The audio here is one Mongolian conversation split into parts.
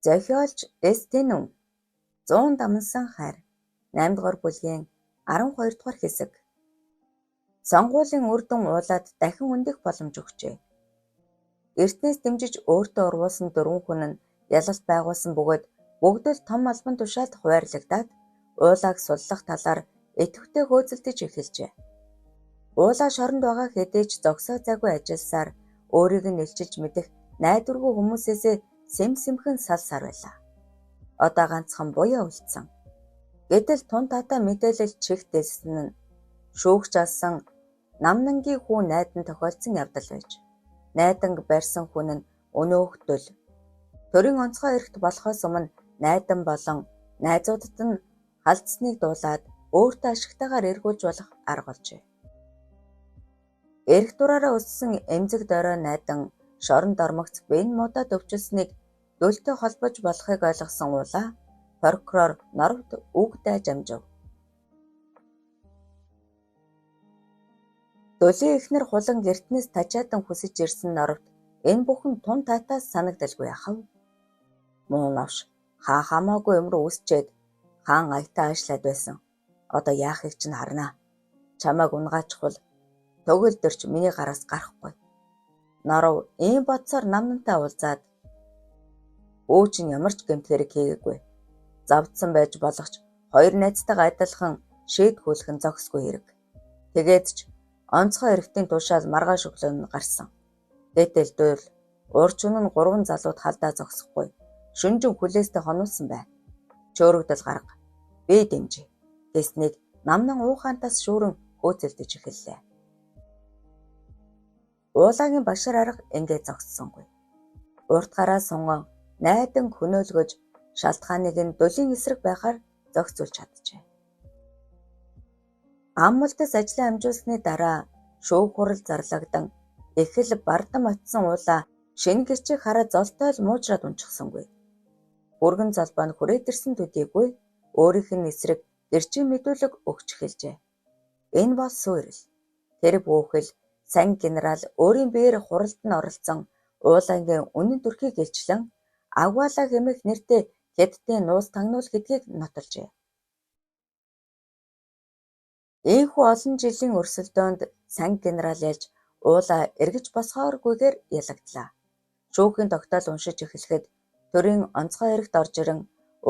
Зохиолч Эстенүм 100 дамнасан хайр 8 дугаар бүлгийн 12 дугаар хэсэг. Сонгуулийн үр дүн уулаад дахин өндөх боломж өгчээ. Эртнээс дэмжиж өөртөө урвуулсан 4 хүн нь ялалт байгуулсан бөгөөд бүгд л том албан тушаалд хуваарлагдаад уулааг суллах талаар идэвхтэй хөөцөлдөж эхэлжээ. Уулаа шоронд байгаа хэдий ч зогсоо зайгүй ажилласаар өөрийг нь илчилж мэдэх найдваргүй хүмүүсээсээ сэмхэн салсаар байлаа. Одоо ганцхан буяа үлдсэн. Гэтэл тун татаа мэдээлэл чих дэссэн нь шүүгч алсан намнангийн хүү найдан тохиолдсон явдал байж. Найданг барьсан хүн нь өнөөхтөл төрийн онцгой эрхт болохоос өмнө найдан болон найзуудад нь халдсныг дуулаад өөртөө ашигтайгаар эргүүлж болох арга болжээ. Эрх дураараа өссөн эмзэг дорой найдан шоронд ормогц бэн модод өвчлсөнийг дөлтөй холбож болохыг ойлгосон уулаа прокурор Норовд үг дайж амжив. Дөлийн эхнэр хулан гэртнээс тачаадан хүсэж ирсэн Норовд энэ бүхэн тун татаас санагдалгүй яхав. Муу навш хаа хамаагүй өмрөө үсчээд хаан аятаа аашлаад байсан. Одоо яахыг ч харнаа. Чамайг унгаачихвал төгөлдөрч миний гараас гарахгүй. Норов ийм бодсоор намнантай уулзаад өө чинь ямар ч гэмт хэрэг хийгээгүй. Завдсан байж болох ч хоёр найзтайгаа адилхан шийдгүүлэх нь зохисгүй хэрэг. Тэгээд ч онцгой эрхтийн тушаал маргааш өглөө гарсан. Дээдэлдвэл уурчин нь 3 залууд халдаа зогсохгүй. Шүнжин хүлээстэй хонуулсан байна. Чөөрөгдөл гарга. Би дэмжиж гэснийг намнан уухаантаас шүүрэн хөөцөлдөж эхэллээ. Уулаагийн башир арга ингээд зогссонгүй. Урт гараа сунган найдан хөнөөлгөж шалтгааныг нь дөлийн эсрэг байхаар зохицуулж чаджээ. Аммалтаас ажлаа амжуулсны дараа шүүх хурал зарлагдан эхэл бардам очсон уулаа шинэ гэрчийг хараад золтой л муужраад унчихсангүй. Бүргэн золбоо нь хүрээдэрсэн төдийгүй өөрийнх нь эсрэг гэрчийн мэдүүлэг өгч эхэлжээ. Энэ бол суурил. Тэр бүхэл сан генерал өөрийн биеэр хуралд нь оролцсон уулангийн үнэн төрхийг илчлэн агваалаа хэмээх нэртэй хятадын нуус тагнуул гэдгийг нотолжээ. Ийхүү олон жилийн өрсөлдөөнд сан генерал ялж уулаа эргэж босгооргүйгээр ялагдлаа. Шүүхийн тогтоол уншиж эхлэхэд төрийн онцгой эрхт орж ирэн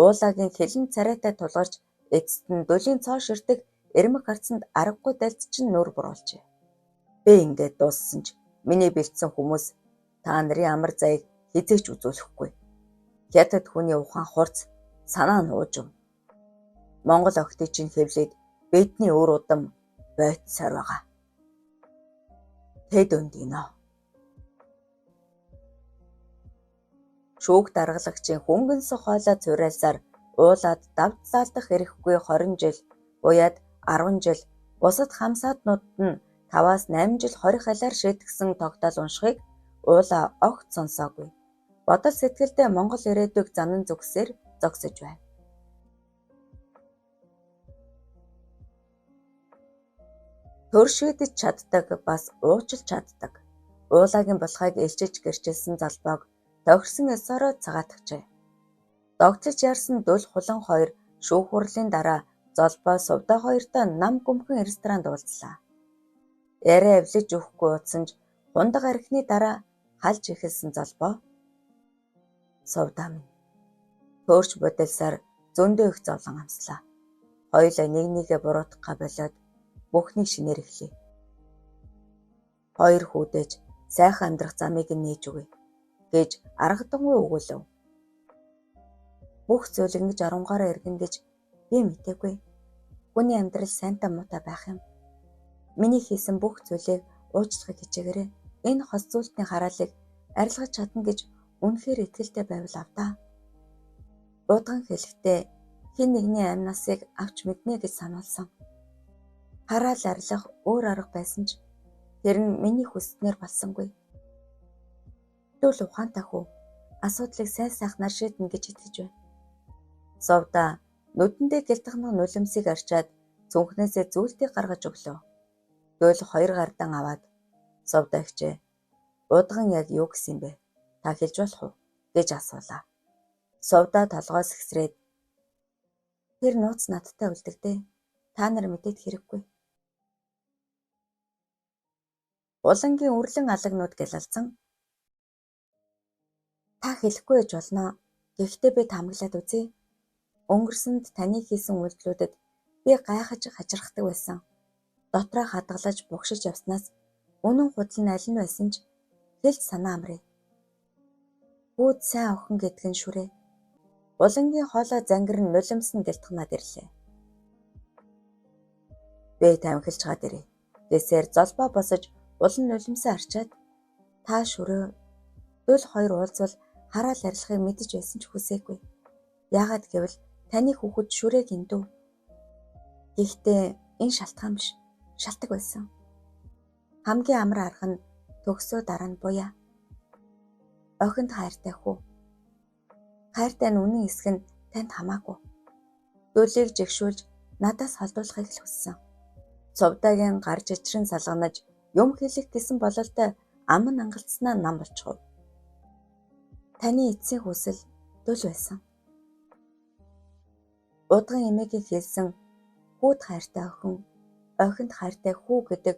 уулаагийн хилэн царайтай тулгарч эцэст нь дөлийн цоо ширтэг эрмэг харцанд аргагүй дальцчин нүур буруулжээ. Би ингээд дууссан ч миний бэлдсэн хүмүүс та нарын амар заяг хизээч үзүүлэхгүй. Хятад хүний ухаан хурц санаа нь уужив. Монгол охтыг чинь хэвлээд бидний өр удам бойтсоор байгаа. Тэд өндийнө. Шүүх даргалагчийн хөнгөнсөх хоолой цураалсаар уулаад давталдах эрэхгүй 20 жил, буяад 10 жил, бусад хамсаатнууд нь 5-аас 8 жил хорих алаар шийдгсэн тогтоол уншихыг уулаа огт сонсоогүй. Бодол сэтгэлдээ Монгол ирээдүйг занан зүгсээр зогсож байна. Төр шийдэж чаддаг бас уучлж чаддаг. Уулаагийн болохыг илчиж гэрчилсэн залбоог тохирсон ёсороо цагаатгчээ. Догтлж ярьсан дөл хулан хоёр шүүх хурлын дараа золбоо сувда хоёртой нам гүмхэн ресторанд уулзлаа. Яриа авлиж өгөхгүй утсан ч хундаг архины дараа халж эхэлсэн золбоо. Сувда минь. Төөрч бодолсоор зөндөө их зовлон амслаа. Хоёулаа нэг нэгэ буруутгах болоод бүхнийг шинээр эхлэе. Хоёр хүүдэж сайхан амьдрах замыг нээж өгье гэж аргадангуй өгүүлв. Бүх зүйл ингэж оронгороо иргэн гэж би мэдээгүй. Хүний амьдрал сайнтай муутай байх юм. Миний хийсэн бүх зүйлийг уучлахыг хичээгээрэй. Энэ хос зүйлтний хараалыг арилгаж чадна гэж үнэхээр итгэлтэй байвал авдаа. Удган хэлэхдээ хэн нэгний амь насыг авч мэднэ гэж сануулсан. Хараал арилах өөр арга байсан ч тэр нь миний хүснээр болсонгүй. Дүүл ухаантай хүү асуудлыг сайн сайхнаар шийднэ гэж итгэж байна. Сувда нүдэндээ гэлтгнэх нулимсыг арчаад цүнхнээсээ зүйлтийг гаргаж өглөө. Дүүл 2 гардан аваад сувда ихжээ. Удган яг юу гэсэн бэ? Та хэлж болох уу гэж асуулаа. Сувдаа толгоос ихсрээд тэр нууц надтай үлдэгдээ. Та нар мэдээд хэрэггүй. Улангийн үрлэн алгнууд гялалзан та хэлэхгүй гэж болно. Гэхдээ би таамаглаад үзье. Өнгөрсөнд таны хийсэн үйлдэлүүдэд би гайхаж хачирхдаг байсан. Дотроо хадгалаж бугшиж явснаас үнэн худал нь аль нь байсан ч хэлж санаа амрыг. Хүүд сайн охин гэдг нь шүрээ. Улангийн хоолой зангир нь нулимс нь гэлтгнаад ирлээ. Би тамхилж гаад ирээ. Гэсээр золбоо босож улан нулимсаа арчаад та шүрээ дөл хоёр уулзвал хараал арилахыг мэдэж байсан ч хүсээгүй. Яагаад гэвэл таны хүүхэд шүрээ гиндүү. Гэхдээ энэ шалтгаан биш. Шалтгаан байсан. Хамгийн амар арга нь төгсөө дараа нь буяа. Охинд хайртай хүү. Хайртай нь үнэн эсэх нь танд хамаагүй. Дөлийг жигшүүлж надаас холдуулахыг л хүссэн. Цувдаагийн гар жичрэн салганаж юм хэлэх гэсэн бололтой ам нь ангалцснаа нам болчихов. Таны эцсийн хүсэл дөл байсан. Удган эмээгийн хэлсэн хүүд хайртай охин, охинд хайртай хүү гэдэг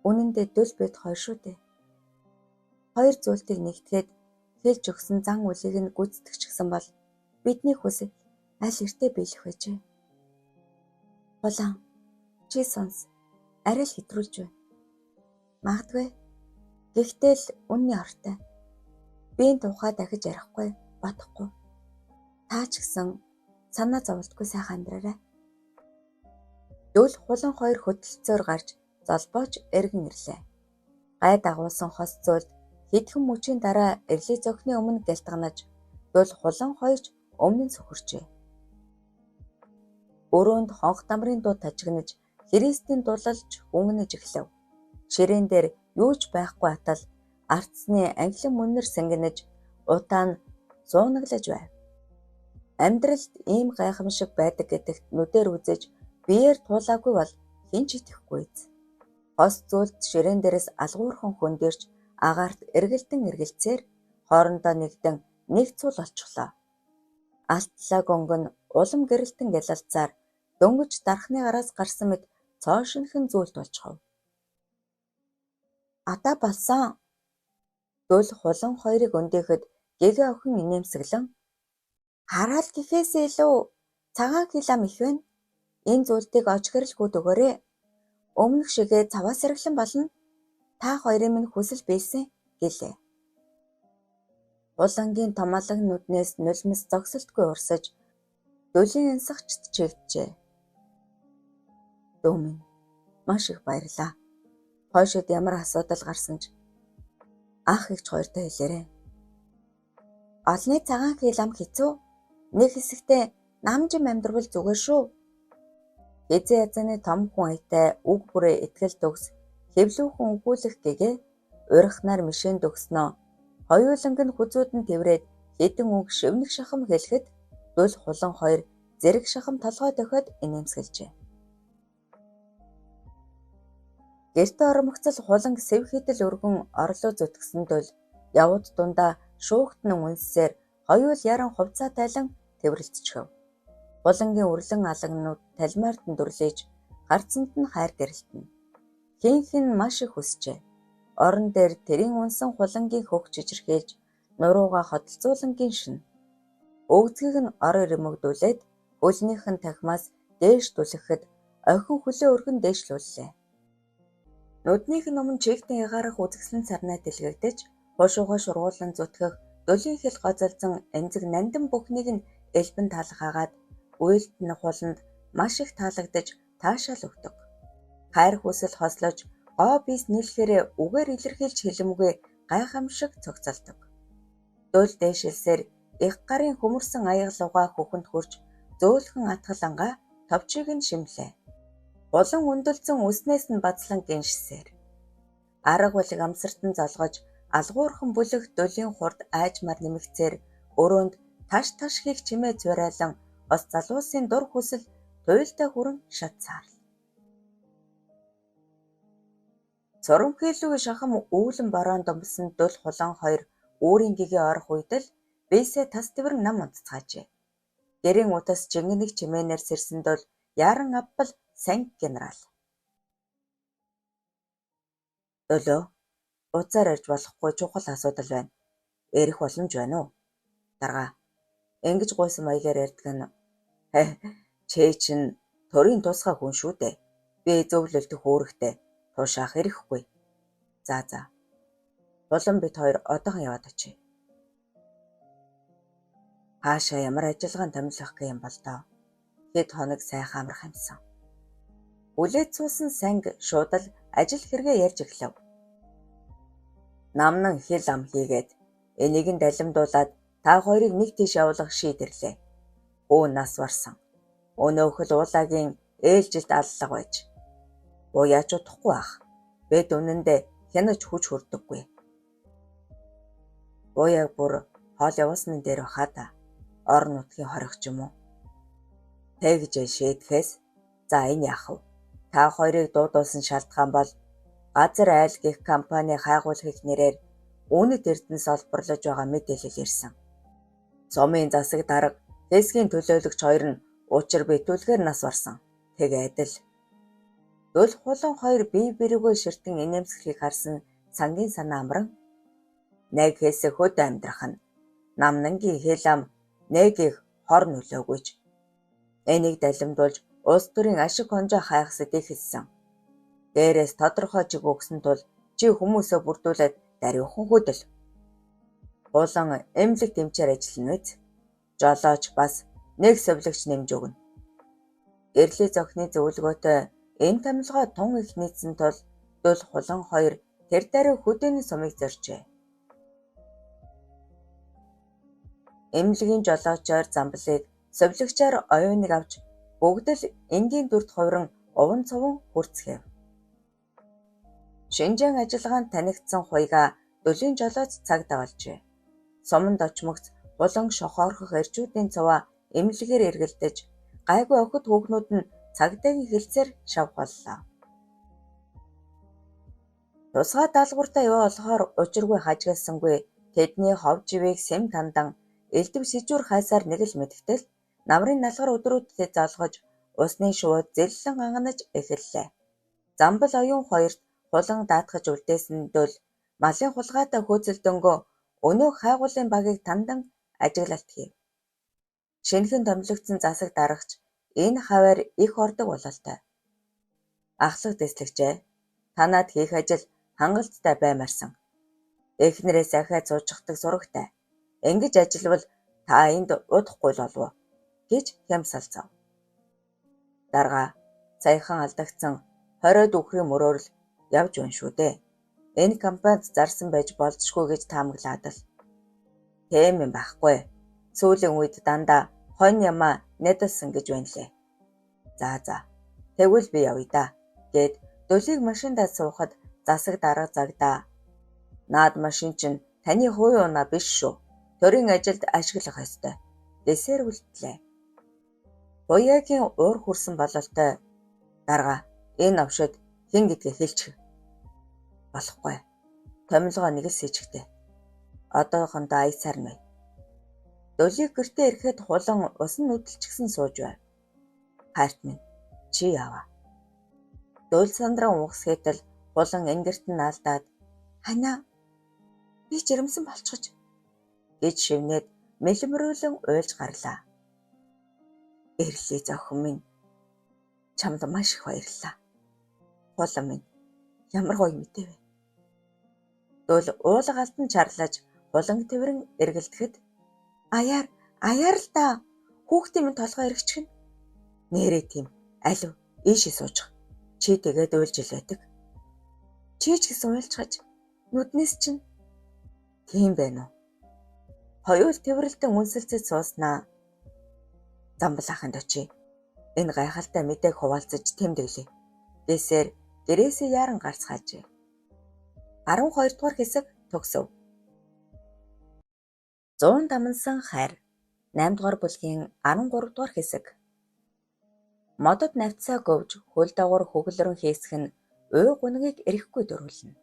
үнэндээ дөл бит хоёр шүү дээ. Хоёр зүйлийг нэгтгээд хэлж өгсөн зан үлийг нь гүйцэтгэжсэн бол бидний хүсэл аль эртээ биелэх байжээ. Улаан чи сонс арай л хэтрүүлж байна. Магадгүй. Гэхдээ л үнний ортой. Би энэ тухай дахиж ярихгүй, бодохгүй. Та ч гэсэн санаа зовлтгүй сайхан амьдраарай. Дөл хулан хоёр хөдөлцөөр гарч золбооч эргэн ирлээ. Гай дагуулсан хос зүйлд хэдхэн мөчийн дараа эрлий зохины өмнө гэлтгнаж дөл хулан хоёрч өмнө нь сөхөрчээ. Өрөөнд хонх дамрын дуу тажигнаж Христийн дулалж үнгэнэж эхлэв. Ширээн дээр юу ч байхгүй атал ардсны анхлан мөннөр сэнгэнэж утаа нь зуунаглаж байв. Амьдралд ийм гайхамшиг байдаг гэдэгт нүдээр үзэж биеэр туулаагүй бол хэн ч итгэхгүй. Хос зүйлд ширээн дээрээс алгуурхан хөндөрч агаарт эргэлцээр хоорондоо нэгдэн нэг цул олчихлоо. Алтлаа гөнгөн улам гэрэлтэн гялалцаар дөнгөж дархны гараас гарсан мэт цоошинхэн зүйлд болчихов. Ата болсон. Дөл хулан хоёрыг өндөөхэд гэгээ охин инээмсэглэн хараал гэхээс илүү цагаан хилам их байна. Энэ зүйлтийг очгэрл хүүд өгөөрэй. Өмнөх шигээ цаваас сэргэлэн болно. Та хоёрын минь хүсэл биелсэн гэлээ. Улангийн томалог нүднээс нулимс зогсолтгүй урсаж дөлийн энсэгчд чигджээ. Дүү минь маш их баярлаа. Хойшод ямар асуудал гарсан ч ах ихч хоёртой хэлээрэй. Олны цагаан хилам хэцүү. Нэг хэсэгтээ намжим амьдрал зүгээр шүү. Эзэн язаны том хүн аятай үг бүрээ итгэл төгс хэвлүүхэн өгүүлэх гэгээ урихнаар мишэнд өгснөө хоёуланг нь хүзүүд нь тэврээд хэдэн үг шивнэх шахам хэлэхэд дөл хулан хоёр зэрэг шахам толгой дохиод инээмсэглэжээ. Гэртээ ормогцол хуланг сэв хідэл өргөн орлоо зүтгсэн дөл явууд дундаа шуугтан үнсээр хоёул яран хувцаа тайлан тэврэлцчихв. Хулангийн үрлэн алгнууд талмаарт нь дүрлээж гарцанд нь хайр гэрэлтэнэ. Хинхэн маш их хүсжээ. Орон дээр тэрийн унсан хулангийн хөх жижирхээлж нурууга хотолцуулангийн шин. Өгзгийг нь ор ирмэгдүүлээд хөлнийхэн тахмаас дээш түлхэхэд охин хөлөө өргөн дээшлүүллээ. Нүднийх нь өмнө чигтэн ягарах үзэсгэлэн сарнай дэлгэгдэж хушуугаа шургуулан зүтгэх дөлийн хэл гоцолзон эмзэг нандин бүхнийг нь элбэн таалгагаад уйлд нь хуланд маш их таалагдаж таашаал өгдөг. Хайр хүсэл хослож гоо бис нийлэхээрээ үгээр илэрхийлж хэлэмгүй гайхамшиг цогцолдог. Дөөл дээшилсээр их гарын хөмөрсөн аягалууга хөхөнд хурж зөөлхөн атгалангаа товчийг нь шимлээ. Улан өндөлцөн үснээс нь бацлан гиншсээр. Арга булиг амсартан золгож алгуурхан бүлэг дөлийн хурд аажмаар нэмэгцээр өрөөнд таш хийх чимээ цурайлан бас залуусын дур хүсэл туйлтай хүрэн шатсаар. Цурамхийлүүг шахам үүлэн борон домсон дөл хулан хоёр өөрийн гэгээ орох үед л Бээсээ тас дэврэн нам унтцгаажээ. Гэрийн утас жингэнэг чимээнээр сэрсэнд бол яран авбал санги генерал. Өлөө, уцаар ярьж болохгүй чухал асуудал байна. Эрэх боломж байна уу? Дарга. Ингэж гуйсан маягаар ярьдаг нь чээ чин төрийн тусгай хүн шүү дээ. Би зөвлөлдөх үүрэгтэй. Туушаах эрэхгүй. За. Улам бид хоёр одоохон яваад очие. Хаашаа ямар ажиллагаанд томилох гэх юм бол доо. Хэд хоног сайхан амрах юмсан. Үлээд суусан санги шууд л ажил хэрэгээ ярьж эхлэв. Намнан хэл ам хийгээд энийг нь далимдуулаад та хоёрыг нэг тийш явуулах шийдэрлээ. Хүү нас барсан. Өнөөхөл уулаагийн ээлжилт аллах байж. Буяач удахгүй ах. Бэд үнэндээ хянаж хүч хүрдэггүй. Буяаг бүр хоол явуулсны дээр хата. Орон нутгийн хорих ч юм уу. Тэгж шийдэхээс за энэ яах вэ? Та хоёрыг дуудуулсан шалтгаан бол газар айл гэх компани хайгуулгын нэрээр үнэт эрдэнэс олборлож байгаа мэдээлэл ирсэн. Сумын засаг дарга хэсгийн төлөөлөгч хоёр нь учир битүүлгээр нас барсан. Тэгээд л Дөл хулан хоёр бие бэрүүгөө ширтэн инээмсэхийг харсан сангийн санаа амран нэг хэсэг хөд амьдрах нь намнангийн хэл ам нэг их хор нөлөөгүйч. Энийг далимдуулж улс төрийн ашиг хонжоо хайхсад ихэлсэн. Дээрээс тодорхой чиг өгсөн тул чи хүмүүсөө бүрдүүлээд дариухан хөдөл. Улан эмнэлэг тэмчээр ажиллана үз. Жолооч бас нэг совлогч нэмж өгнө. Гэрлийн зохины зөвлөгөөтэй энэ томилгоо тун их нийцсэн тул Дөл хулан хоёр тэр даруй хөдөөний сумыг зоржээ. Эмнэлгийн жолоочоор замблыг совлогчоор оюуныг авч бүгд л энгийн дүрт хувиран уван цуван хүрцгээв. Шинжэн ажиллагаанд танигдсан хуйга Дөлийн жолооч цагт авалжээ. Суманд очмогц булан шохоорхох эрчүүдийн цуваа эмнэлгээр эргэлдэж гайгүй охид хүүхнүүд нь цагдаагийн хэлцээр шавхоллоо. Тусгай даалгавартай яваа болохоор учиргүй хажигдсангүй тэдний хов живийг сэм тандан элдв сэжүүр хайсаар нэг л мэдгэтэл намрын налгар өдрүүдэд залгаж усны шувууд зэллэн анганаж эхэллээ. Замбал оюун хоёрт хулан даатгаж үлдээсэн Дөл малын хулгайтай хөөцөлдөнгөө өнөө хайгуулын багийг тандан ажиглалт хийв. Шинэхэн томилогдсон засаг дарагч энэ хаваар их ордог бололтой. Ахлах дэслэгчээ. Танаад хийх ажил хангалттай баймарсан. Эхнэрээс ахиад суужчихдаг зурагтай. Ингэж ажилвал та энд удахгүй л болов гэж хямсалцав. Дарга саяхан алдагдсан 20 үхрийн мөрөөр л явж байна шүү дээ. Энэ компанид зарсан байж болзошгүй гэж таамаглаад л. Тийм юм байхгүй. Сүүлийн үед дандаа хонь ямаа нэдэлсэн гэж байна лээ. За. Тэгвэл би явъя да. Гэд Дөлийг машиндаа суухад засаг дарга загдаа. Наад машин чинь таны хувийн унаа биш шүү. Төрийн ажилд ашиглах ёстой. Дэсээр үлдлээ. Буяагийн уур хүрсэн бололтой. Дарга энэ овшид хэн гэдгээ хэлчих. Болохгүй. Томилгоо нэг л сэжигтэй. Одоохондоо аясаар нь бай. Дөлийг гэртээ ирэхэд хулан усан нүдэлчихсэн сууж байв. Хайрт минь чи яваа. Дөл сандран угсгэтэл хулан энгэрт нь алдаад ханаа би жирэмсэн болчихож гэж шивнээд мэлмрүүлэн уйлж гарлаа. Эрлээ зохин минь. Чамд маш их баярлалаа. Хулан минь ямар гоё мэдээ вэ? Дөл уулга алтан чарлаж хуланг тэрэн эргэлдэхэд аяар л да. Хүүхдийн минь толгой эргэчихнэ. Нэрээ тийм. Алив ийшээ суучих. Чи тэгээд уйлж ил байдаг. Чи ч гэсэн уйлчгаж нүднээс чинь тийм байна уу? Хоёул тэрвэрлдэн үнсэлцэж сууснаа. Замбал аханд очие. Энэ гайхалтай мэдээг хуваалцаж тэмдэглэе. Гээсээр гэрээсээ яран гарцгаажээ. 12 дугаар хэсэг төгсөв. 100 дамнсан хайр 8 дугаар бүлгийн 13 дугаар хэсэг. Модод навцаа говж хөл дагуур хөглөрөн хийсэх нь уй гунгийг эрэхгүй дөрвөлнө.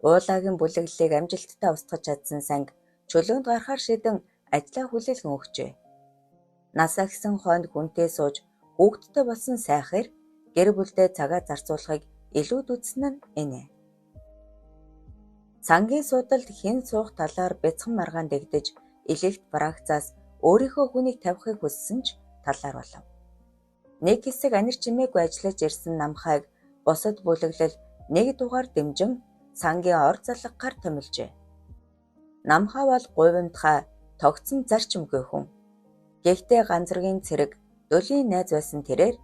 Уулаагийн бүлэглэлийг амжилттай устгаж чадсан санг чөлөөнд гарахаар шидэн ажлаа хүлээлгэн өгчээ. Нас агсан хойно хүнтэй сууж хүүхдтэй болсон сайхэр гэр бүлдээ цагаа зарцуулахыг илүүд үзсэн нь энэ. Цангийн суудалд хэн суух талаар бяцхан маргаан дэгдэж элэгт брагцаас өөрийнхөө хүнийг тавихыг хүссэн ч талаар болов. Нэг хэсэг анир чимээгүй ажиллаж ирсэн намхайг бусад бүлэглэл нэг дугаар дэмжин цангийн ор залгахаар томилжээ. Намхай бол гуйвамдхай тогтсон зарчимгүй хүн. Гэхдээ ганцргийн цэрэг дөлийн найз байсан тэрээр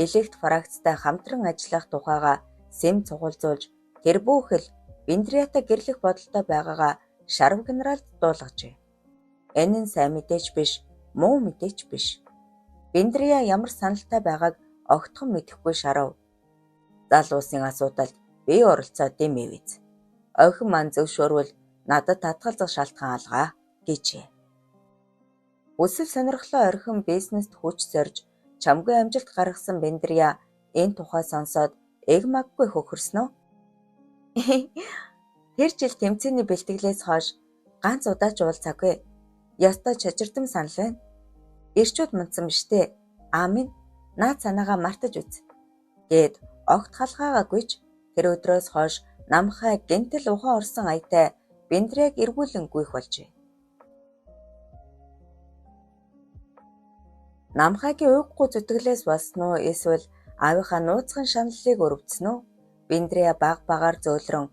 элэгт фракцтай хамтран ажиллах тухайга сэм цугулзуулж тэр бүхэл Бендриятай гэрлэх бодолтой байгаагаа Шарв генералд дуулгажээ. Энэ нь сайн мэдээч биш, муу мэдээч биш. Бендрия ямар саналтай байгааг огтхон мэдэхгүй Шарв. Залуусын асуудалд би оролцоод дэмээвэз. Охин маань зөвшөөрвөл надад татгалзах шалтгаан алгаа гэжээ. Үсэл сонирхлоо орхин бизнест хүч зорж чамгүй амжилт гаргасан Бендрия энэ тухай сонсоод эг маггүй хөхөрснө. Тэр жил тэмцээний бэлтгэлээс хойш ганц удаа ч уулзаагүй. Ёстой чочирдом санал байна. Ирчүүд мандсан биштэй. Аамин. Наад санаагаа мартаж үз. Гээд огт халгаагүйч тэр өдрөөс хойш намхай гэнтэл ухаан орсон аятай Бендрияг эргүүлэн гүйх болжээ. Намхайгийн уйггүй зүтгэлээс болсон уу эсвэл аавынхаа нууцхан шаналлыг өрөвдсөн үү? Бендрия баг багаар зөөлрөн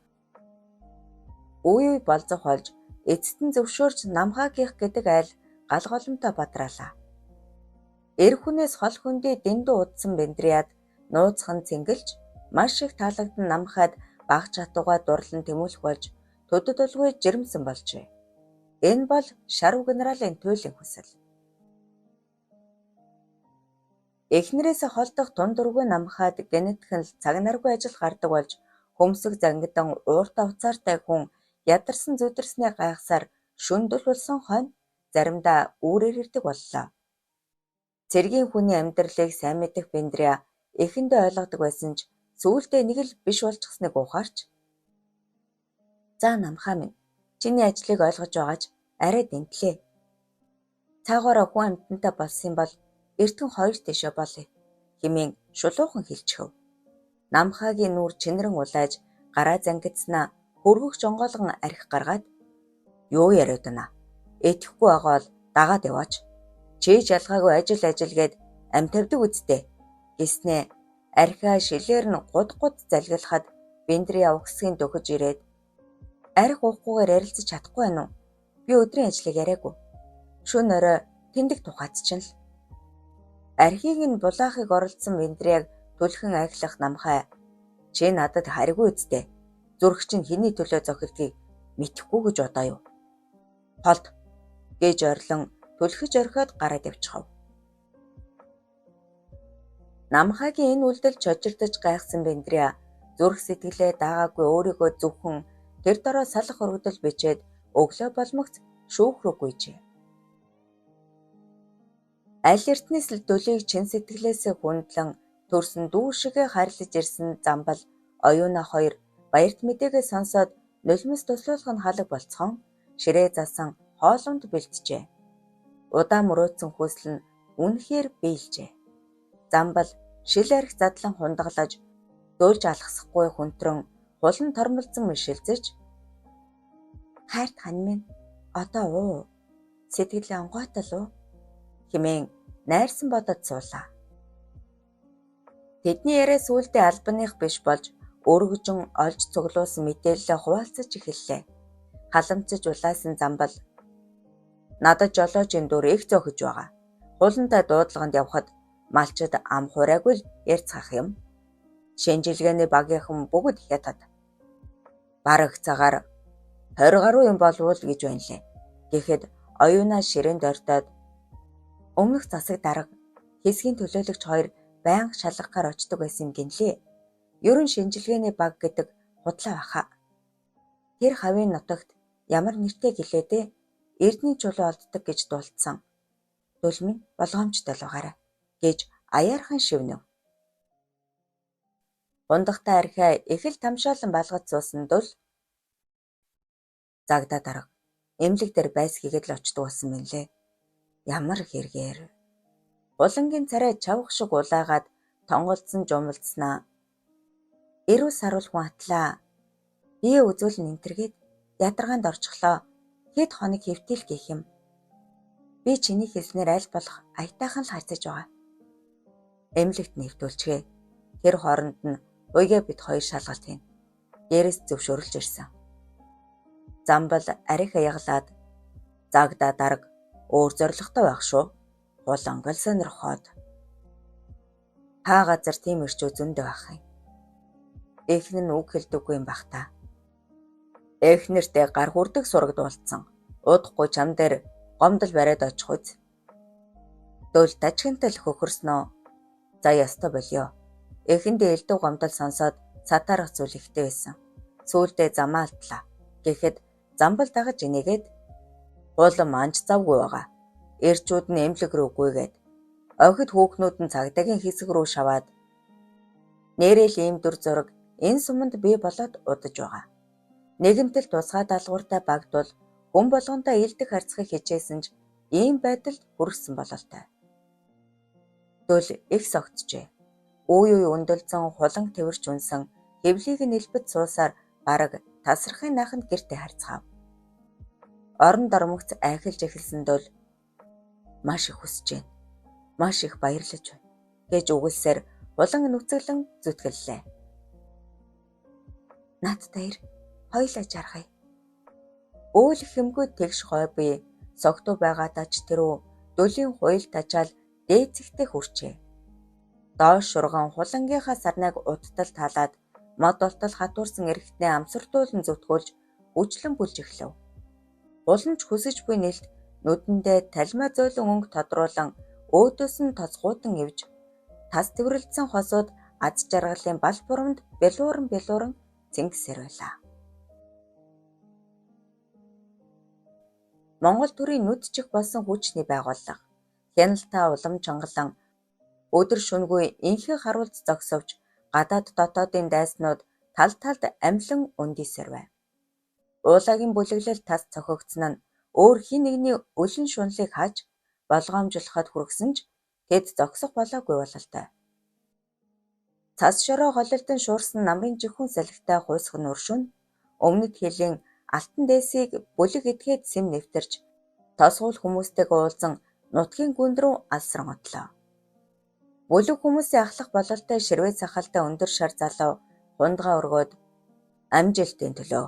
үе болзох болж эцэст нь зөвшөөрч намхайгийнх гэдэг айл гал голомтой бадраалаа. Эр хүнээс хол хөндий дэндүү удсан Бендрияд нууцхан цэнгэлж маш их таалагдан намхайд баг чатууга дурлан тэмүүлэх болж төдөд олгүй жирэмсэн болжээ. Энэ бол Шарв генералын туйлын хүсэл. Эхнэрээс холдох тундургүй намхайд генетхэн л цаг наргүй ажил гардаг болж хөмсөг зангидан ууртаа уцаартай хүн ядарсан зүдэрснээ гайхсаар шүндэл болсон хойно заримдаа үүрээр ирдэг боллоо. Цэргийн хүний амьдралыг сайн мэдэх Бендрия эхэндээ ойлгодог байсан ч сүүлдээ нэг л биш болчихсныг ухаарч "За намхаа минь, чиний ажлыг ойлгож байгаач арай дэнтлээ. Цаагаараа хүн амьтантай болсон бол эртхэн хоёр тишээ болъё" хэмээн шулуухан хэлчихв. Намхайгийн нүур чинрэн улааж гараа зангидснаа хөргөх жонгоолгон архи гаргаад "Юу яриад байна? Итгэхгүй байгаа бол дагаад яваач. Чи жалгаагүй ажил гээд ам тавьдаг үсттэй" гэснээ архиа шилээр нь гуд залгилахад Бендрия угсгийн дөхөж ирээд "Архи уухгүйгээр ярилцаж чадахгүй байна уу? Би өдрийн ажлыг яриагүй. Шөнө орой тэндэг тухайцчихна л." Архийг нь булаахыг оролдсон Бендрияг түлхэн айхлах намхай "Чи надад харьгүй үсттэй. Зүрх чинь хэний төлөө зохилдгийг мэдэхгүй гэж бодоо юу? Холд" гэж орлон түлхэж орхиод гараад явчихав. Намхайгийн энэ үйлдэл чочирдож гайхсан Бендрия зүрх сэтгэлээ даагаагүй өөрийгөө зөвхөн тэр дороо салах өргөдөл бичээд өглөө болмогц шүүх рүү гүйжээ. Аль эртнээс л дөлийг чин сэтгэлээсээ хүндлэн төрсөн дүү шигээ хайрлаж ирсэн Замбал оюуна хоёр баярт мэдээгээ сонсоод нулимс туслуулах нь халаг болцгоон ширээ засан хоолунд бэлтжээ. Удаан мөрөөдсөн хүсэл нь үнэхээр биелжээ. Замбал шил арх задлан хундаглаж дөөлж алхасахгүй хүнтрэн хулан тормолцсон мишэлзэж "Хайрт хань минь одоо уу? Сэтгэлээ онгойтол уу?" хэмээн найрсан бодод суулаа. Тэдний яриа сүүлдээ албаных биш болж өргөжин олж цуглуулсан мэдээлэлээ хуваалцаж эхэллээ. Халамцаж улаасан Замбал "Надад жолоожийн дүр их зөөхөж байгаа. Хулантай дуудлаганд явхад малчид ам хураагүй л ярьцгаах юм. Шинжилгээний багийнхан бүгд хятад. Бараг цагаар 20 гаруй юм болвол гэж байна лээ" гэхэд оюунаа ширээнд ойртоод "Өмнөх засаг дарга хэсгийн төлөөлөгч хоёр байнга шалгахаар очдог байсан юм гинлээ. Ерөн шинжилгээний баг гэдэг худлаа баха. Тэр хавийн нутагт ямар нэртэй гэлээ дээ? Эрдний чулуу олддог гэж дуулдсан. Дөлмийн болгоомжтой л байгаарай" гэж аяархан шивнэв. Гундахтай архиа их л тамшаалан балгаж суусан дөл "Загдаа дарга. Эмнэлэг дээр байсгийгээд л очдог болсон мэнлээ. Ямар хэрэгээр. Булангийн царай чавх шиг улаагаад тонголдсон жумалдснаа. Эрүү саруул хүн атлаа. Бие үзүүлэн энтергээд ядаргаанд орчихлоо. Хэд хоног хэвтэл гэх юм. Би чиний хэлснээр аль болох аятайхан л хайцаж байгаа. Эмнэлэгт нэвтүүлчихээ. Тэр хооронд нь уйгаа бид хоёр шалгалт хийн. Дээрээс зөвшөөрөлж ирсэн. Замбал арих аяглаад загдаа дарга өөр зоригтой байх шүү. Булангал сонирхоод. Хаа газар тийм ирчүү зөндөө байх юм. Эхнэр нь үг хэлдэггүй юм бах та. Эхнэртэй гар хүрдэг сурагд болцсон. Удахгүй чам дээр гомдол бариад очих үз. Дөл тажигнтай л хөхөрснөө. За яста болио. Эхэндээ элдв гомдол сонсоод сатаарах зүйл ихтэй байсан. Сүүлдээ замаа алдлаа. Гэхэд замбал дагаж инээгээд улам анч завгүй байгаа. Эрчүүд нь эмнэлэг рүү гүйгээд охид хүүхнүүд нь цагдаагийн хэсэг рүү шаваад нэрэл ийм дүр зураг энэ суманд бий болоод удаж байгаа. Нэгэнтэл тусгай даалгавартай багдвал хүн болгонтой илдэх харьцахыг хичээсэн ч ийм байдалд хүрсэн бололтой. Дөл их согтжээ. Үе өндөлзөн хулан тэрвэрч үнсэн хэвлийг нэлбэт суусаар бараг тасархын нааханд гэртээ харьцаав. Орон дормогц айхилж эхэлсэн дөл маш их хүсэж байна. Маш их баярлаж байна гэж үгэлсээр улан нүцгэлэн зүтгэллээ. Надтай ир хоёлаа жаргая. Өөлөх хэмгүй тэгш гой би согтуу байгаадаа ч тэрүү дөлийн хуйл тачаал дээцэгтэй хүрчээ. Доош шурган хулангийнхаа сарнайг удтал таалаад мод олтол хатуурсан эрэгтнээ амсартуулан зүтгүүлж үжлэн бүлж эхлэв. Уламж хүсэж буй нэлт нүдэндээ талмай зөөлөн өнгө тодруулан өөдөөс нь тоцгуутан ивж тас тэврэлдсэн хосууд аз жаргалын бал бурамд бэлууран цэнгсээр байлаа. Монгол төрийн нүдчих болсон хүчний байгууллага хяналтаа улам чангалан өдөр шөнөгүй инхээ харуулц зогсовч гадаад дотоодын дайснууд тал талд амлан өндийсээр байв. Уулагийн бүлэглэл тас цохигдсон нь өөр хин нэгний өлөн шунлыг хааж болгоомжлоход хүргэсэн ч тэд зогсох болоогүй бололтой. Цас шороо холилдон шуурсан намрын жихүүн салхитай хуйсах нь уршун өмнөд хилийн алтан дээсийг бүлэг этгээд сэм нэвтэрч тосгуул хүмүүстэйгээ уулзан нутгийн гүнд рүү алсран отлоо. Бүлэг хүмүүсийн ахлах бололтой ширвээ сахалтай өндөр шар залуу хундгаа өргөөд амжилтын төлөө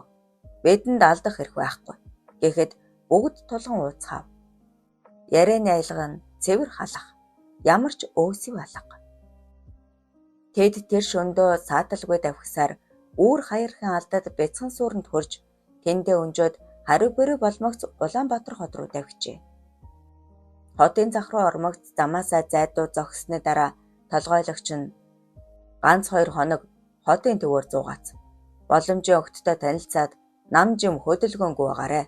бидэнд алдах хэрэг байхгүй гэхэд бүгд тулган ууцгаав. Ярианы аялга нь цэвэр халах, ямар ч өөсөв алга. Тэд тэр шөндөө сааталгүй давхисаар үүр хаярхын алдад бяцхан сууранд хурж тэндээ өнжөөд хариу бөрөө болмогц Улаанбаатар хот руу давхижээ. Хотын зах руу ормогц замаасаа зайдуу зогссны дараа толгойлогч нь ганц 2 хоног хотын төвөөр зуугац. Боломжийн огттой танилцаад нам жим хөдөлгөөнгүй байгаарэ.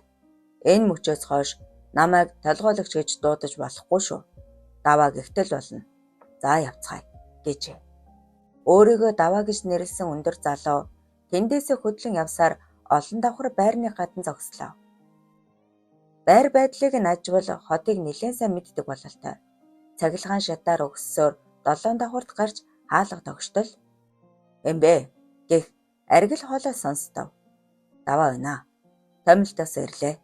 Энэ мөчөөс хойш намайг толгойлогч гэж дуудаж болохгүй шүү. Даваа гихтэл болно. За явцгаая гэжээ. Өөрийгөө даваа гэж нэрлсэн өндөр залуу тэндээсээ хөдлөн явсаар олон давхар байрны гадна зогслоо. Байр байдлыг нь ажвал хотыг нэлээд сайн мэддэг бололтой. Цахилгаан шатаар өгссөөр 7 давхарт гарч хаалга тогштол "Эмбэ" гэх аргил хоолой сонстов. Даваа байна. Томилтоос ирлээ.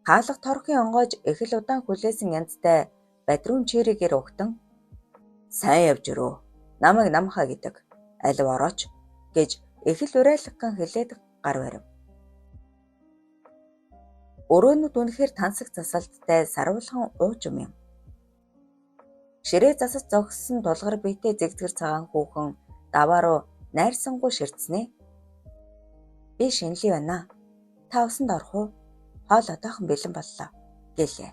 Хаалга торхын онгойж их л удаан хүлээсэн янзтай бадрүүн чирийгээр угтан "Сайн явж өрөө. Намайг намхаа гэдэг. Алив орооч" гэж их л урайлган хэлээд гар барив. Өрөөнүүд үнэхээр тансаг засалттай саруулхан уужим юм. Ширээ засаж зогссон тулгар биетэй зэгзгэр цагаан хүүхэн даваа руу найрсангүй ширтснэ. "Би шинэлий байна. Та усанд орох уу? Хоол одоохон бэлэн боллоо" гэлээ.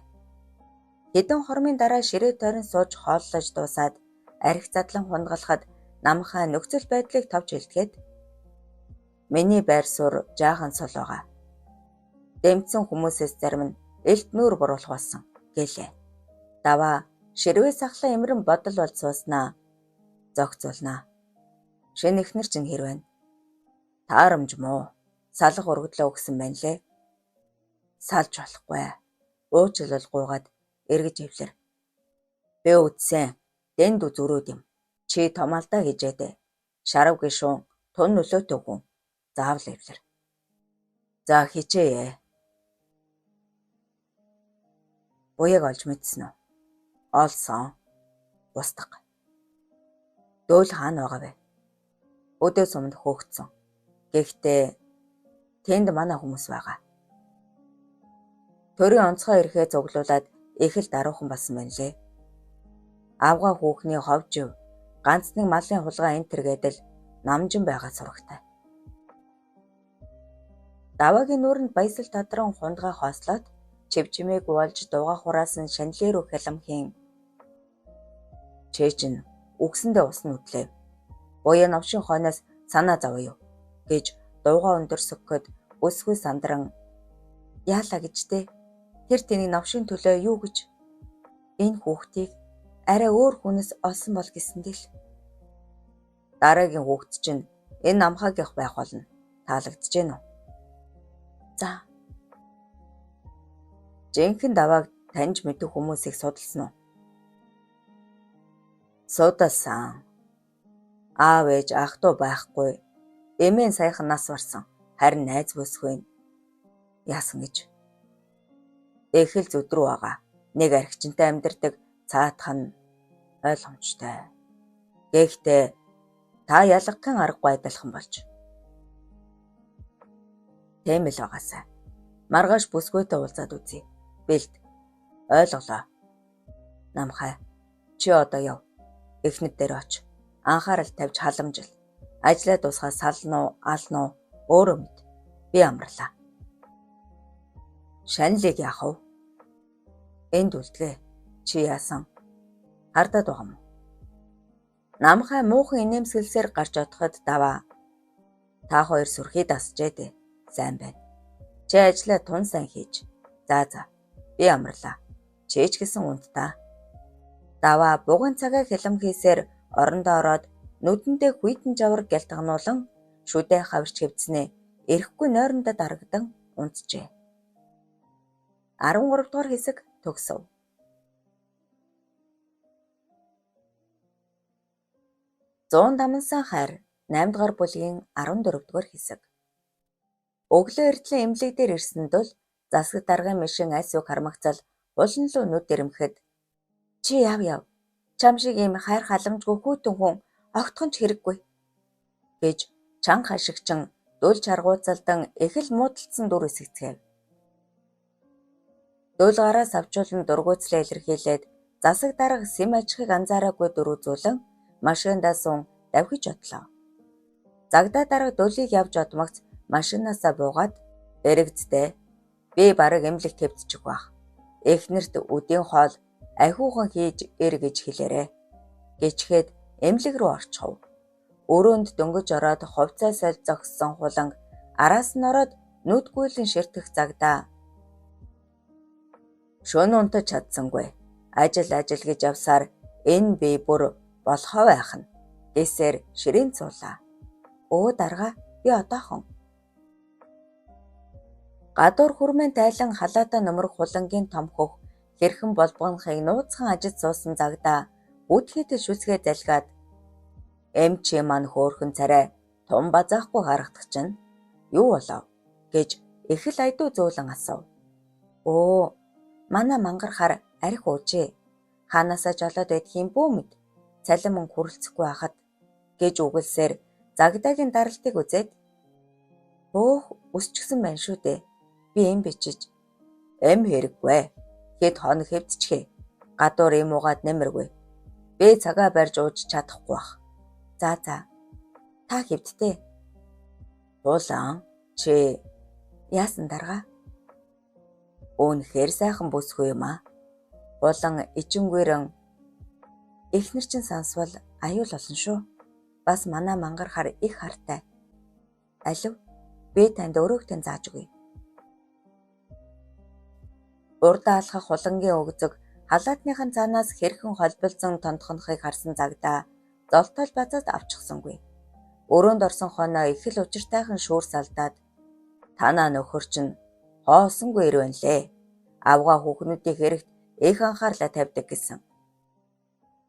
Хэдэн хормын дараа ширээ тойрон сууж хооллож дуусаад арх задлан хундгалахад намхаа нөхцөл байдлыг товч хэлтгээд "Миний байр суурь жаахан сол байгаа. Дэмцсэн хүмүүсээс зарим нь элт нүүр буруулах болсон" гэлээ. Даваа ширвээ сахлаа эмрэн бодол бол сууснаа. Зогцуулнаа. "Шинэ эхнэр чинь хэр байна?" "Таарамж муу. Салах өргөдлөө өгсөн байна лээ." Салж болохгүй. Уучлал гуйгаад эргэж ивлэр. Би үтсэн. Дэнд зүрүүд юм. Чи томалдаа хийжээдэ. Шарав гişүүн тун нөлөөтэй хүн. Заавал ивлэр. За хичээе. Буяг олж мэдсэн үү? Олсон. Устгах. Дөөл хаана байгаа вэ? Өдөөс өмнө хөөгдсөн. Гэхдээ тэнд манай хүмүүс байгаа. Төрийн онцгой ирэхээ цуглуулад их л даруухан болсон байна лээ. Авгаа хүүхний ховжив, ганц нэг малын хулгай энэ тэргээдэл намжин байгаа сурагтай. Даваагийн нүүрэнд баясал тадран хундгай хоослоод чивчмээг болж дууга хураасан шанлэрүү хяламхийн чээчин үгсэндээ ус нүдлээ. Буяа навшин хойноос санаа зовё гэж дууга өндөрсгөхөд өсгүй сандран яалаа гэжтэй. Тэр тэнийг навшин төлөө юу гэж энэ хүүхдийг арай өөр хүнээс олсон бол гэсэндээ л. Дараагийн хүүхд чинь энэ намхаагийнх байх болно. Таалагдж гэнэ үү? За. Жинхэнэ давааг таньж мэдэх хүмүүсийг судалсан уу? Судалсан. Аав ээж ах トゥ байхгүй. Эмээ саяхан нас барсан. Харин найз бүсгүй. Яасан гэж. Эхэл зүдрүү байгаа. Нэг архичинтай амьдардаг цаатхан ойлгомжтой. Гэхдээ та ялгахын аргагүй айдалхан болж. Тийм л байгаасай. Маргааш бүсгүйтэй уулзаад үзье. Бэлд. Ойлголоо. Намхай. Чи одоо яв. Эхнэр дээр оч. Анхаарал тавьж халамжил. Ажлаа дуусгаа сална уу, ална уу? Өөрөө мэд. Би амарлаа. Шанлиг яах вэ? Энд үлдгээ. Чи яасан? Хардаад байгаа юм. Намхай муухан инээмсэглсээр гарч одоход даваа. Та хоёр сүрхий дасжээ дээ. Сайн байна. Чи ажлаа тун сайн хийж. За. Би амарлаа. Чээч гэсэн үнд та. Даваа бугын цагаа хялам хийсээр орондоо ороод нүдэндээ хүйтэн жавар гялтгануулан шүдэ хавирч хэвцнээ эрэхгүй нойрондоо дарагдан унтжээ. 13 дугаар хэсэг төгсөв. Зуун дамнсан хайр 8 дугаар бүлгийн 14 дугаар хэсэг. Өглөө эртлэн эмнэлэг дээр ирсэнд бол засаг даргын мишин айсууг хармагцал улан луу нүд ирэмхэд чи яв. Чам шиг ийм хайр халамжгүй хүүтэн хүн огтхон ч хэрэггүй гэж чанга хашигчин дөл чаргууцалдан их л муудалцсан дүр эсэгцгээв. Дөл гараас авчуулан дургуйцлаа илэрхийлээд засаг дарга сэм ажихыг анзаараагүй дүр үзүүлэн машиндаа сун давхиж одлоо. Загдаа дарга дөлийг явж одмогц машинаасаа буугаад эрэгцтэй би бараг эмнэлэгт хэвдчих байх. Эхнэрт үдийн хоол ахиухан хийж ир гэж хэлээрэ. Гэчгээд эмнэлэг рүү орчихов. Өрөөнд дөнгөж ороод хувцасаа зогссон хуланг араас нь ороод нүдгүйлэн ширтэх загдаа. Шөнө унтаж чадсангүй. Ажил гэж явсаар энэ би бүр болохоо байх нь. Эсээр ширээн цуулаа. Өө дарга би одоохон. Гадуур хүрмэн тайлан халаатаа нөмрөх хулангийн том хөх хэрхэн болбонхыг нууцхан ажид суусан загдаа үдхийдэл шүсгээ залгаад эмчи маань хөөхөн царай том базаахгүй харагдах чинь юу болов гэж их л айдуу зөөлөн асуув. Оо манай мангарахаар арх уужээ. Хаанасаа жолоод байдх юм бүү мэд. Цалин мөн хүрэлцэхгүй хахад гэж үгэлсээр загдаагийн даралтыг үзээд өөх өсчихсэн байна шүү дээ. Би эм бичиж эм хэрэггүй. Хэд хоног хэвдчихээ. Гадуур юм угаад нэмэргүй. Би цагаа барьж ууж чадахгүй бах. За та хэвдтэй. Улаан чи яасан дарга? Үнэхээр сайхан бүсгүй юм аа. Улан ичингүрэн эхнэр чинь сансвал аюул олон шүү. Бас манай мангарахаар их хартай. Алив би танд өрөөгтэн зааж өгье. Урдаа алхах хулангийн өгзөг халаатныхан цаанаас хэрхэн холбилзон тондхонохыг харсан загдаа золтол базаад авчихсангүй. Өрөөнд орсон хоноо их л учиртайхан шүүр салдаад танаа нөхөр чинь хоосонгүй ирвэн лээ. Авгаа хүүхнүүдийн хэрэгт их анхаарлаа тавьдаг гэсэн.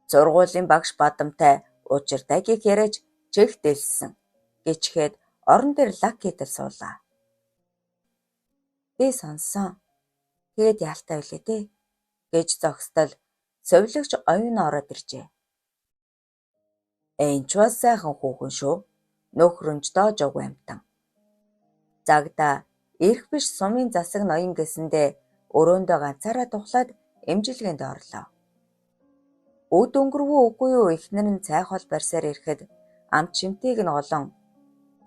Сургуулийн багш бадамтай учиртайгийг яриаж чих дэлсэн гэчгээд орон дээр лаккитл суулаа. Би сонсон. Тэгээд яалтай билээ дээ гэж зогсдол совилогч оюун ороод иржээ. Энд ч бас сайхан хүүхэн шүү. Нөхрөнч доож уг амтан. Загдаа ирэх биш сумын засаг ноён гэсэндээ өрөөндөө ганцаараа тухлаад эмжилгээнд орлоо. Өд өнгөрвөө үгүй юу эхнэр нь цай хоол барьсаар ирэхэд амт шимтгийг нь олон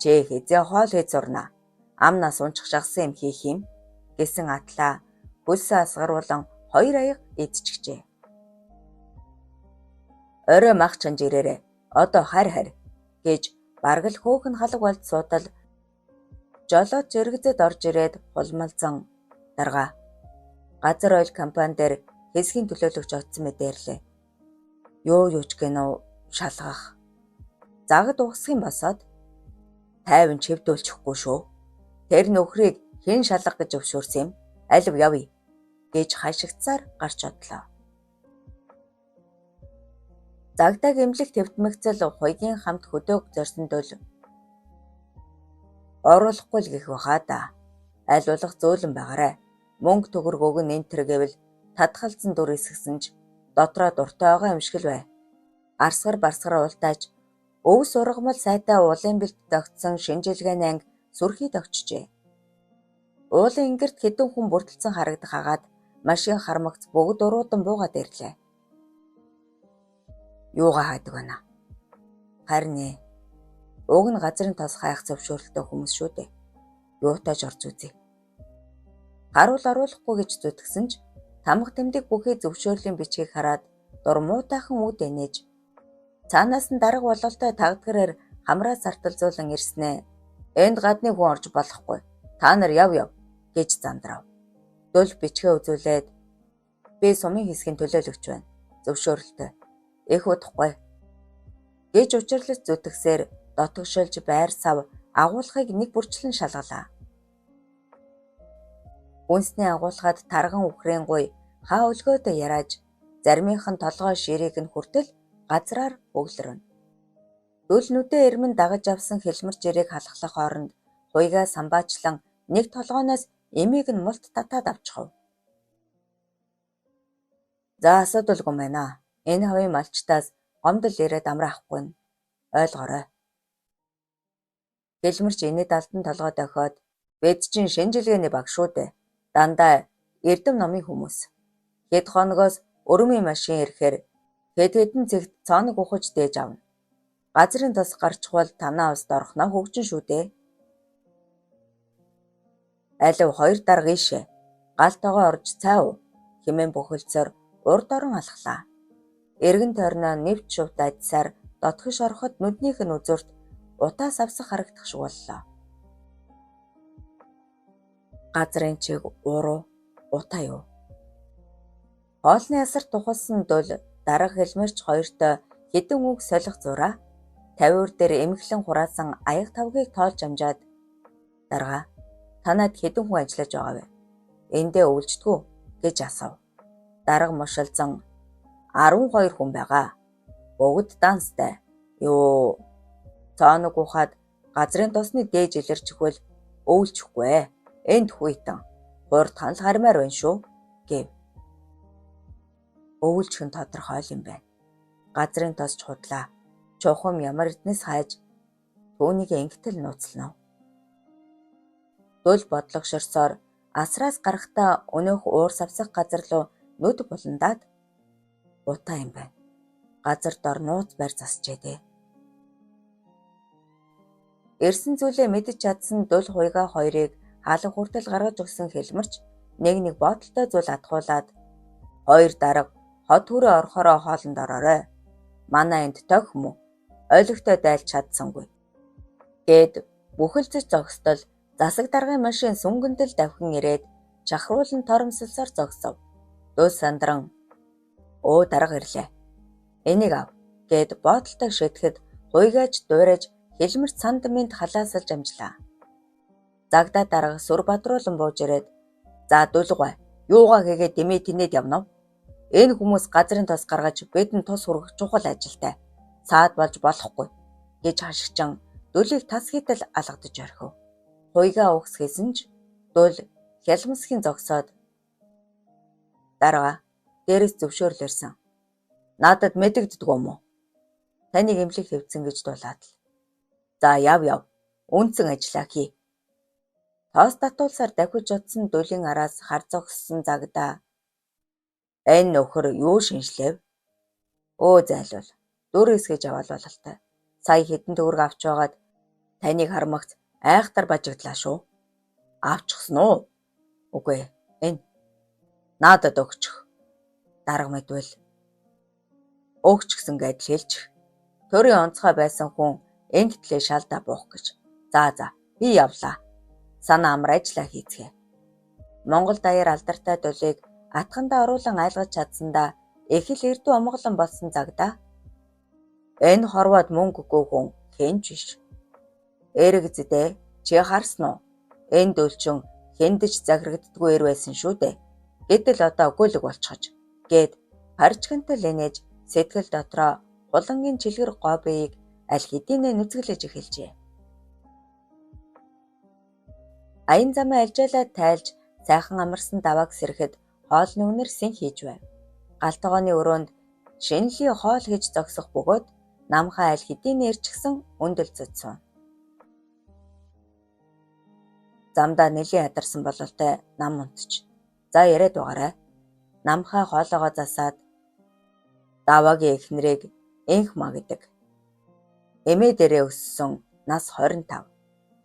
"Чи хэзээ хоол хийж сурна? Амнаас унчих шахсан юм хийх юм" гэсэн атлаа хөлсөө асгаруулan 2 аяга идчихжээ. "Орой мах чанж ирээрээ. Одоо харь гэж бараг л хөөхн халаг болд суудал жолоод зэрэгзэд орж ирээд хулмалзан "Дарга. Газар ойл компани дээр хэсгийн төлөөлөгч очсон мэдээрлээ. Юу ч гэнэ шалгах. Загад угсах юм босоод тайван чивдүүлчихгүй шүү. Тэр нөхрийг хэн шалгах гэж өвшөөрсөн юм? Алив явъя" гэж хашигцсаар гарч одлоо. Загдааг эмнэлэг твтмэгцэл хуйгийн хамт хөдөг зорсондол оруулахгүй л гэх бахаа да. Аль болох зөөлөн байгаарай. Мөнгө төгрөг өгн энтэр гэвэл татгалзан дүр эсгсэн ч дотроо дуртай байгаа юм шиг л бай. Арсгар барсгар уултаач өв сургамал сайтай уулын бэлт тогтсон шинжилгээний анги сүрхий тогтжээ. Уулын ингэрт хэдэн хүн бүртэлсэн харагдах хагаад машин хармагц бүгд уруудан буугаад ирлээ. Юугаа хайдаг байна? Харин уг нь газрын тос хайх зөвшөөрөлтэй хүмүүс шүү дээ. Юутайж орж үзье. Харуул оруулахгүй гэж зүтгсэн ч тамга тэмдэг бүхий зөвшөөрлийн бичгийг хараад дур муутайхан үд энэж цаанаас нь дарга бололтой тагдгараар хамраа сарталзуулан ирснэ. Энд гадны хүн орж болохгүй. Та нар яв гэж зандрав. Дөл бичгээ үзүүлээд "Би сумын хэсгийн төлөөлөгч байна. Зөвшөөрөлтэй. Их удахгүй" гэж учирлаж зүтгсээр дотгошолж байр сав агуулгыг нэг бүрчлэн шалгалаа. Үнсний агуулгад тарган үхрийн гуй хаа өлгөөдөө яриаж заримынх нь толгой ширийг нь хүртэл газраар өглөрнө. Дөл нүдээ эрмэн дагаж авсан хэлмэр жирийг халахлах хооронд хуйгаа самбаачлан нэг толгойноос эмийг нь мулт татаад авчихв. "За асуудалгүй байна. Энэ хавийн малчтаас гомдол ирээд амраахгүй нь ойлгоорой." Хэлмэрч инээд алдан толгой дохиод "Бид чинь шинжилгээний баг шүү дээ. Дандаа эрдэм номын хүмүүс. Хэд хоногоос өрмийн машин ирэхээр хэдэн цэгт цоног ухаж дээж авна. Газрын тос гарчхвал танаа ус дорхноо хөгжин шүү дээ. Алив 2 дарга ийшээ. Галтойгоо орж цай уу" хэмээн бөхөлцөөр урд орон алхлаа. Эргэн тойрноо нэвч шувт адсаар дотгош ороход нүднийх нь үзүүрт утаас авсах харагдах шиг боллоо. Газрын чиг уруу утаа юу? Хоолны асар тухалсан дөл дарга хэлмэрч хоёртой хэдэн үг солих зураа 50 дээр эмхлэн хураасан аяг тавгийг тоолж амжаад "Дарга, танад хэдэн хүн ажиллаж байгаа вэ? Эндээ өвлждгүү" гэж асуув. Дарга мушилзан "12 хүн байгаа. Бүгд данстай. Юу? Цаанаг ухаад газрын тосны дээж илэрч өгвөл өвлчихгүй. Энд хүйтэн. Хурд ханал хармаар байна шүү" гэв. Өвлжих нь тодорхой юм байна. Газрын тосч худлаа. Чухам ямар эднэс хайж түүнийг ингэтэл нууцлнав. Дөл бодлогошорсоор асраас гарахтаа өнөөх уур савсах газар руу нүд буландаад "Утаа юм байна. Газар дор нууц байр засчээ дээ." Ирсэн зүйлээ мэдж чадсан дул хуйгаа хоёрыг хаалга хүртэл гаргаж өгсөн хэлмэрч нэг бодолтой зүйл атгуулад "2 дарга хот хүрээ орохороо хоолнд ороорой. Манай энд тохь мө ойлгохтой дайлж чадсангүй" гэд бүхэлдэж зогсдол засаг даргын машин сүнгэнтэл давхин ирээд чахруулан торомсолсоор зогсов. Дул сандран "Өө дарга ирлээ. Энийг ав" гэд бодолтой шидэхэд хуйгааж дуурайж хэлмэрч санд минт халаасалж амжлаа. Загдаа дарга сүр бадруулан бууж ирээд За дулгай. Юугаа хийгээд дэмий тэнэд явна вэ? Энэ хүмүүс газрын тос гаргаж бидэнд тус хүргэх чухал ажилтай. Саад болж болохгүй гэж хашигчан дулийг тас хийтэл алгадаж орхив. Хуйгаа угсгэсэн ч дул хялмсхийн зогсоод дараа дээрээс зөвшөөрлөрсөн. Надад мэдэгддэг юм уу? Таныг эмнэлэг хэвцэн гэж дуулаад л. За яв. Үнцэн ажиллаа хий. Тоос татуулсаар давхиж утсан дулийн араас хар зогссон загдаа. Энэ нөхөр юу шинжлэв? Өө зайлвал. Дүр эсгэж аваад бололтой. Сая хэдэн төгрөг авч байгаад таныг хармагц айхтар бажигдлаа шүү. Авчихсан уу? Үгүй. Энэ надад өгчих. Дарга мэдвэл өгч гсэн гэдэл хэлчих. Төрийн онцгой байсан хүн ингэтлээ шалдаа буух гэж. За би явлаа. Санаа амар ажиллаа хийцгээе. Монгол даяар алдартай дулыг атгандаа оруулан айлгаж чадсандаа их л эрдүү омголон болсон загдаа. Энэ хорвоод мөнгөгүй хүн хэнч биш. Эрэгзэдээ чи харсан уу? Энэ дөлчин хэндэж захирагддгүй эр байсан шүү дээ. Гэтэл одоо гүйлэг болчихож гээд парчгантай лэнэж сэтгэл дотроо хулангийн чилгэр говийг аль хэдийнэ нүцгэлж эхэлжээ. Аян замаа альжаалаад тайлж сайхан амарсан давааг сэрэхэд хоолны үнэр сэн хийж байв. Галтгооны өрөөнд шинэлийн хоол хийж зогсох бөгөөд намхаа аль хэдийнэ ирчихсэн өндөл цэцсэн. Замдаа нэлийн ядарсан бололтой нам унтж. За яриад байгаарай. Намхаа хоолоогоо засаад даваагийн эхнэрийг Энхма гэдэг. Эмээ дээрээ өссөн нас 25.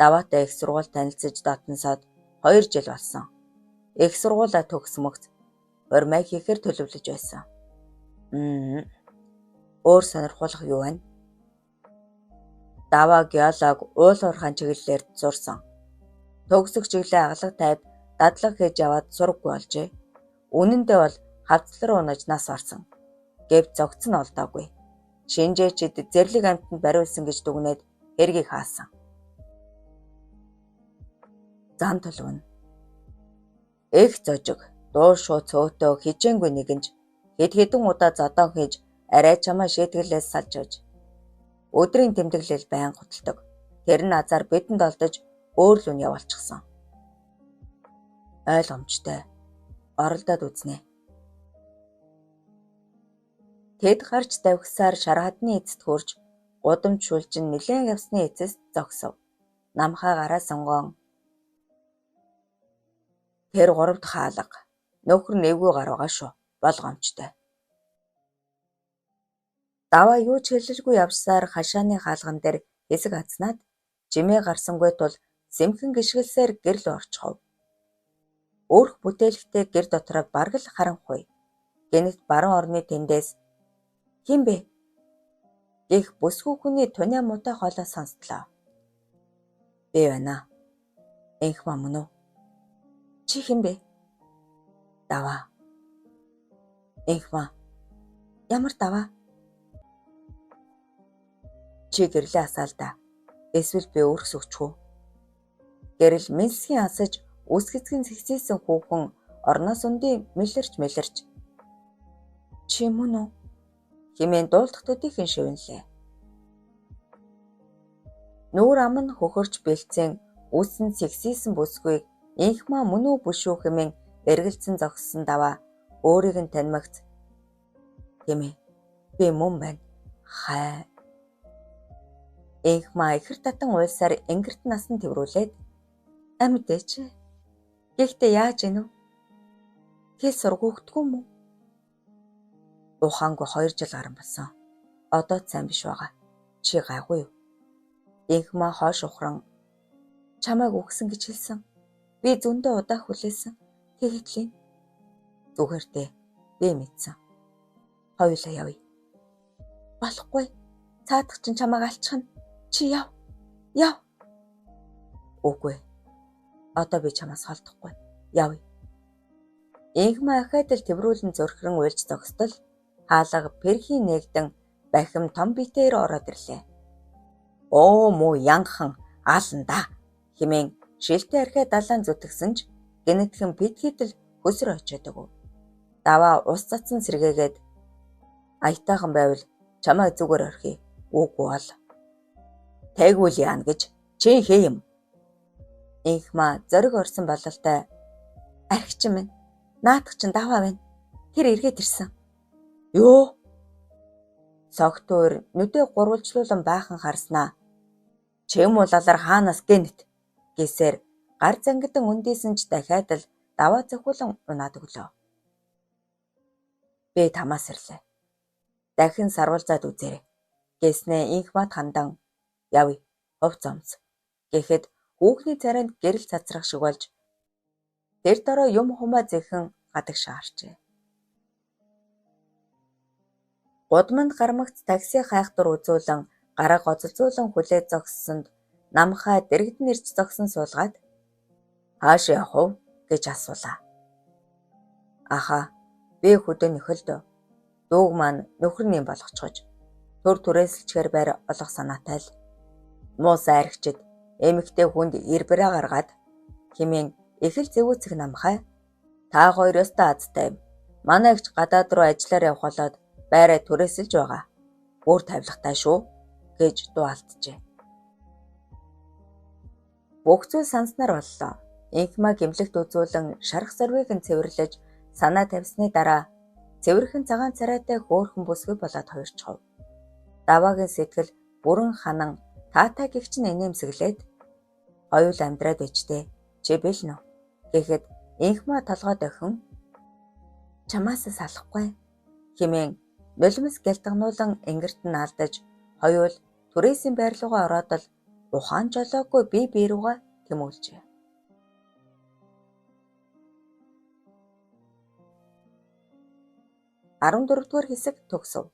Даваатай их сургууль танилцж дотносоод 2 жил болсон. Их сургуулаа төгсмөгц урмай хийхээр төлөвлөж байсан. Өөр сонирхолтой юу вэ? Даваа геолог уул уурхайн чиглэлээр зурсан. Төгсөх чиглэлээ аглах тайд дадлаг хийж яваад сураггүй болжээ. Үнэндээ бол хавцлар унаж нас орсон. Гэвч зогц нь олдоогүй. Шинжээчид зэрлэг амтнд бариулсан гэж дүгнээд хэргийг хаасан. Зам толгоно. Их зожиг, дуу шуу цөөхтөө хижээнгүй нэгэнж хэд хэдэн удаа зодон хийж арай чамаа шийтгэлээс салж өгч. Өдрийн тэмдэглэл байн гуталдаг. Тэр нь азар бидэнд олдож өөр лүн явуулчихсан. Ойлгомжтой. Оролдоод үзнэ. Тэд гарч давхсаар шархадны эцэст хурж гудамж шүлжин нэлээд явсны эцэст зогсов. Намхаа гараа сонгоон. Тэр 3 дахь хаалга. Нөхөр нэвгүй гар байгаа шүү. Болгоомжтой. Даваа юу ч хэлэлгүй явсаар хашааны хаалган дээр хэсэг хацнаад жимээ гарсангүй тул сэмхэн гიშгэлсээр гэрэл орчихов. Өөрх бүтээлхтэй гэр дотроо бараг л харанхуй. Гэнэт баруун орны тэндээс хин бэ гэх бүсгүй хүний туниа муутай хоолой сонсдлоо. Би байна. Энхма мөн үү? Чи хин бэ? Даваа. Энхма. Ямар даваа? Чи гэрлээ асаалда. Эсвэл би өөрөөс өгчихөө. Гэрэл менсгийн асаж үсгэцгийн сэгсээсэн хүүхэн орноос үндий мэлэрч. Чи мөн үү? Хэмээн дуулдах төдийхөн шивнэлээ. Нүүр ам нь хөхөрч бэлцэн үсэн сэгсээсэн бүсгүйг Энхма мөн үү бүш үү хэмээн эргэлзэн зогссон даваа өөрийг нь танимагц. Хэмээ. Би мөн байна. Хай. Энхма ихэр татан уйлсаар ингэрт насан тэврүүлээд амьдээч. Гэхдээ яаж ийнү? Хэл сургуухдгүй мүү? Ухаангүй 2 жил гарсан болсон. Одоо сайн биш байгаа. Чи гайгүй юу? Энхма хоош ухран чамайг үгсэн гэж хэлсэн. Би зөндөө удаа хүлээсэн. Тэгэхлээ. Зүгээр дээ. Би мэдсэн. Хоёулаа явъя. Болохгүй. Цаадах чинь чамайг алчихна. Чи яв. Үгүй. Одоо би чамаас холдохгүй. Явъя. Энхма ахаад л тэврүүлэн зөрхрөн уйлж зогсдол хаалга перхийн нээгдэн бахим том битээр ороод ирлээ. Оо муу янхан аална да хэмээн шилтэй архиа далайн зүтгсэн ч Гэнэтхэн битгийтэл хөсөр очиодог. Даваа ус цацсан сэргээгээд аятайхан байвал чамайг зүгээр орхий. Үгүй бол тайгуул яана гэж чи хээ юм. Инхма зориг орсон бололтой архичин минь наадах чин даваа байна. Тэр эргээд ирсэн. Юу? Согтуур нүдээ гурвалжлуулан байхан харснаа. Чэм улалар хаанаас гэнэт гэсээр гар зангидан үндийсэн ч дахиад л даваа цохиулан унаад өглөө. Би тамаас ирлээ. Дахин сарвалзаад үзээрэй гэснээ инхмад хандан явъя хувц омц гэхэд хүүхний царайнд гэрэл цацрах шиг болж тэр дороо юм хумаа зэхэн гадаг шаарчээ. Гудамд гармагц такси хайхтар үзүүлэн гараа гоцолзуулан хүлээж зогссонд намхаа дэрэгдэн ирж зогсон суулгаад хааш явах вэ гэж асуулаа. Аха би хөдөө нөхөлдөө. Дүүг маань нөхөр нэм болгочгож төр түрээсэлчээр байр олох санаатай л муусаа архичид эмэгтэй хүнд ирбэрэ гаргаад хэмээн их л зэвүүцэх намхай та хоёр өстой азтай юм. Манайгч гадаад руу ажиллаар явах болоод байраа түрээсэлж байгаа. Өөр тавилгатай шүү гэж дуу алджээ. Бүх зүйл санснаар боллоо. Инхма гимлэгт үзүүлэн шарх сорвыг нь цэвэрлэж санаа тавьсны дараа цэвэрхэн цагаан царайтай хөөрхөн бүсгүй болоод хоёрчхов. Даваагийн сэтгэл бүрэн ханан таатай гихч нь инээмсэглээд оюул амьдраад ичтэй чи бэлнэ гэхэд инхма толгой дохин чамаас салахгүй хэмээн нулимс гялтгануулан ингэрт нь алдаж хоёул түрээсийн байр руугаа ороод л ухаан жолоогүй бие руугаа тэмүүлжээ. 14 дугаар хэсэг төгсөв.